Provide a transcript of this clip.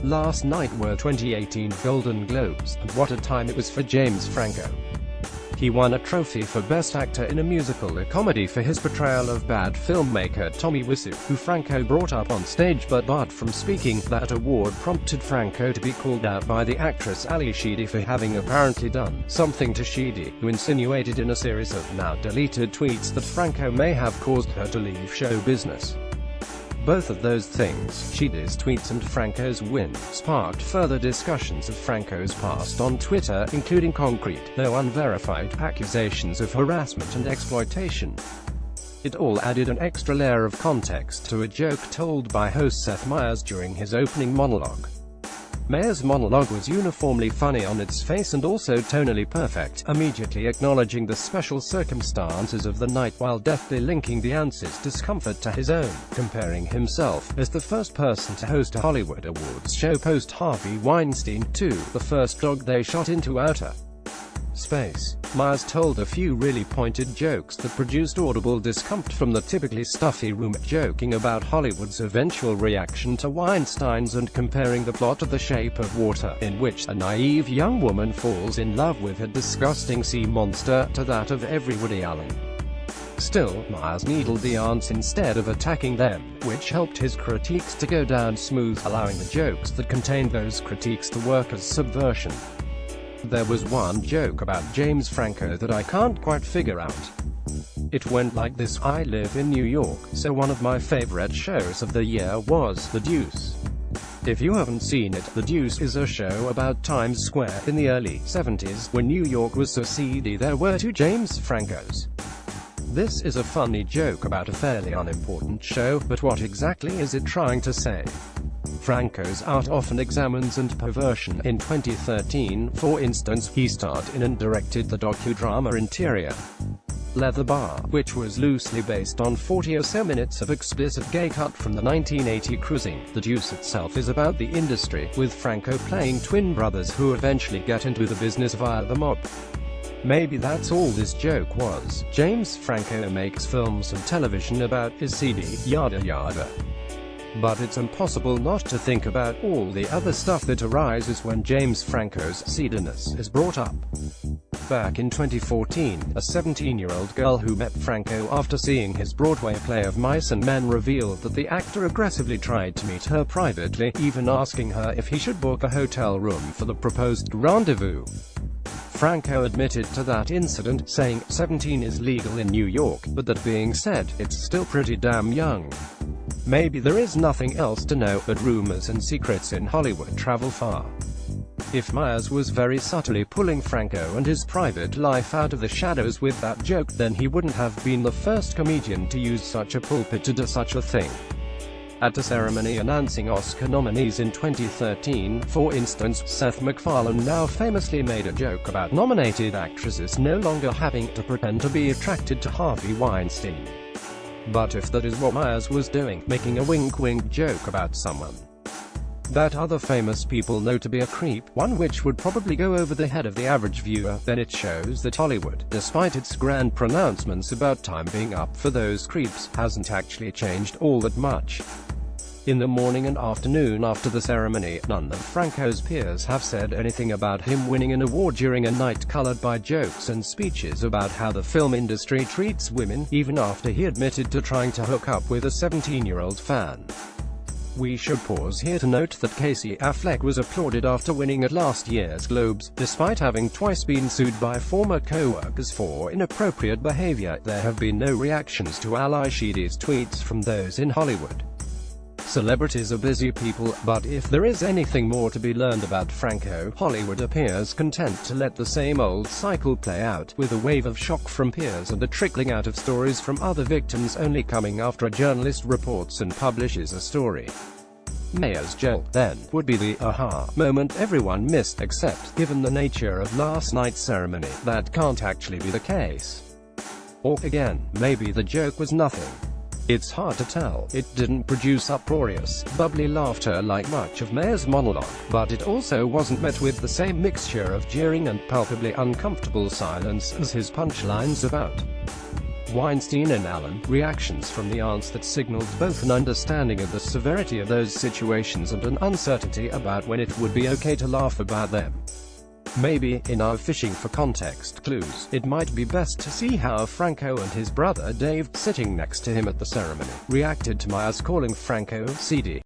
last night were 2018 Golden Globes, and what a time it was for James Franco. He won a trophy for Best Actor in a Musical, a comedy, for his portrayal of bad filmmaker Tommy Wiseau, who Franco brought up on stage but barred from speaking. That award prompted Franco to be called out by the actress Ali Sheedy for having apparently done something to Sheedy, who insinuated in a series of now-deleted tweets that Franco may have caused her to leave show business. Both of those things, Sheedy's tweets and Franco's win, sparked further discussions of Franco's past on Twitter, including concrete, though unverified, accusations of harassment and exploitation. It all added an extra layer of context to a joke told by host Seth Meyers during his opening monologue. Meyers' monologue was uniformly funny on its face and also tonally perfect, immediately acknowledging the special circumstances of the night while deftly linking the answer's discomfort to his own, comparing himself, as the first person to host a Hollywood Awards show post-Harvey Weinstein, to the first dog they shot into outer space. Meyers told a few really pointed jokes that produced audible discomfort from the typically stuffy room, joking about Hollywood's eventual reaction to Weinstein's and comparing the plot of The Shape of Water, in which a naive young woman falls in love with a disgusting sea monster, to that of every Woody Allen. Still, Meyers needled the aunts instead of attacking them, which helped his critiques to go down smooth, allowing the jokes that contained those critiques to work as subversion. There was one joke about James Franco that I can't quite figure out. It went like this: I live in New York, so one of my favorite shows of the year was The Deuce. If you haven't seen it, The Deuce is a show about Times Square in the early 70s, when New York was so seedy there were two James Francos. This is a funny joke about a fairly unimportant show, but what exactly is it trying to say? Franco's art often examines and perversion. In 2013, for instance, he starred in and directed the docudrama Interior Leather Bar, which was loosely based on 40 or so minutes of explicit gay cut from the 1980 cruising. The Deuce itself is about the industry, with Franco playing twin brothers who eventually get into the business via the mob. Maybe that's all this joke was. James Franco makes films and television about his CD, yada yada. But it's impossible not to think about all the other stuff that arises when James Franco's seediness is brought up. Back in 2014, a 17-year-old girl who met Franco after seeing his Broadway play of Mice and Men revealed that the actor aggressively tried to meet her privately, even asking her if he should book a hotel room for the proposed rendezvous. Franco admitted to that incident, saying, 17 is legal in New York, but that being said, it's still pretty damn young. Maybe there is nothing else to know, but rumors and secrets in Hollywood travel far. If Meyers was very subtly pulling Franco and his private life out of the shadows with that joke, then he wouldn't have been the first comedian to use such a pulpit to do such a thing. At a ceremony announcing Oscar nominees in 2013, for instance, Seth MacFarlane now famously made a joke about nominated actresses no longer having to pretend to be attracted to Harvey Weinstein. But if that is what Meyers was doing, making a wink-wink joke about someone that other famous people know to be a creep, one which would probably go over the head of the average viewer, then it shows that Hollywood, despite its grand pronouncements about time being up for those creeps, hasn't actually changed all that much. In the morning and afternoon after the ceremony, none of Franco's peers have said anything about him winning an award during a night colored by jokes and speeches about how the film industry treats women, even after he admitted to trying to hook up with a 17-year-old fan. We should pause here to note that Casey Affleck was applauded after winning at last year's Globes, despite having twice been sued by former co-workers for inappropriate behavior. There have been no reactions to Ali Sheedy's tweets from those in Hollywood. Celebrities are busy people, but if there is anything more to be learned about Franco, Hollywood appears content to let the same old cycle play out, with a wave of shock from peers and a trickling out of stories from other victims only coming after a journalist reports and publishes a story. Meyers' joke, then, would be the aha moment everyone missed, except, given the nature of last night's ceremony, that can't actually be the case. Or, again, maybe the joke was nothing. It's hard to tell. It didn't produce uproarious, bubbly laughter like much of Meyers' monologue, but it also wasn't met with the same mixture of jeering and palpably uncomfortable silence as his punchlines about Weinstein and Allen, reactions from the aunts that signaled both an understanding of the severity of those situations and an uncertainty about when it would be okay to laugh about them. Maybe, in our fishing for context clues, it might be best to see how Franco and his brother Dave, sitting next to him at the ceremony, reacted to Meyers calling Franco seedy.